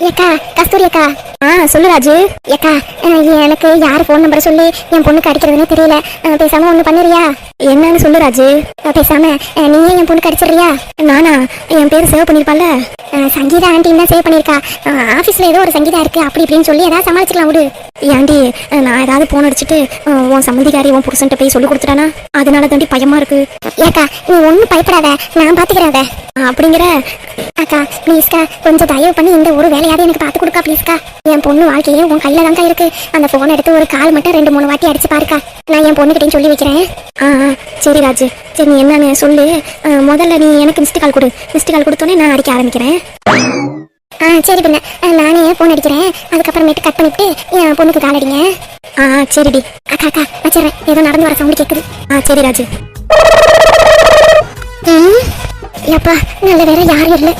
ஏக்கா கஸ்தூரி அக்கா. சொல்லு ராஜு. ஏக்கா எனக்கு யார் ஃபோன் நம்பர் சொல்லி என் பொண்ணுக்கு அடிக்கிறதுனே தெரியல. பேசாம ஒண்ணு பண்ணுறியா? என்னன்னு சொல்லு ராஜு. பேசாம நீயே என் பொண்ணுக்கு அடிச்சிடுறியா? நானா? என் பேர் சேவ் பண்ணிருப்பால. சங்கீதா ஆண்டின்னு சேவ் பண்ணிருக்கா. ஆபீஸ்ல ஏதோ ஒரு சங்கீதா இருக்கு அப்படி இப்படின்னு சொல்லி ஏதாவது சமாளிச்சுக்கலாம் விடு. ஏண்டி நான் ஏதாவது போன் அடிச்சுட்டு உன் சம்மந்திக்காரி உன் புருஷன்ட்ட போய் சொல்லி கொடுத்துட்டானா? அதனால தாண்டி பயமா இருக்கு. ஏக்கா நீ ஒன்னும் பயப்படாத, நான் பாத்துக்கிறேன். அப்படிங்கிற அக்கா ப்ளீஸ்க்கா கொஞ்சம் தயவு பண்ணி இந்த ஒரு வேலையாவது எனக்கு பார்த்து கொடுக்கா ப்ளீஸ்க்கா. என் பொண்ணு வாழ்க்கையே உன் கையில தான்க்கா இருக்கு. அந்த போன் எடுத்து ஒரு கால் மட்டும் 2-3 வாட்டி அடிச்சு பாருக்கா. நான் என் பொண்ணுகிட்டையும் சொல்லி வைக்கிறேன். சரி ராஜு, சரி நீ என்னன்னு சொல்லு. முதல்ல நீ எனக்கு மிஸ்டு கால் கொடு. மிஸ்டு கால் கொடுத்தோன்னே நான் அடிக்க ஆரம்பிக்கிறேன். சரி பின்ன நானே போன் அடிக்கிறேன். அதுக்கப்புறமேட்டு கட் பண்ணிட்டு என் பொண்ணுக்கு கால் அடிங்க. சரிடி. அக்கா வச்சிடறேன். ஏதோ நடந்து வர சவுண்ட் கேட்குது. சரி ராஜு. எப்பா நல்ல வேற யாரும் இல்லை.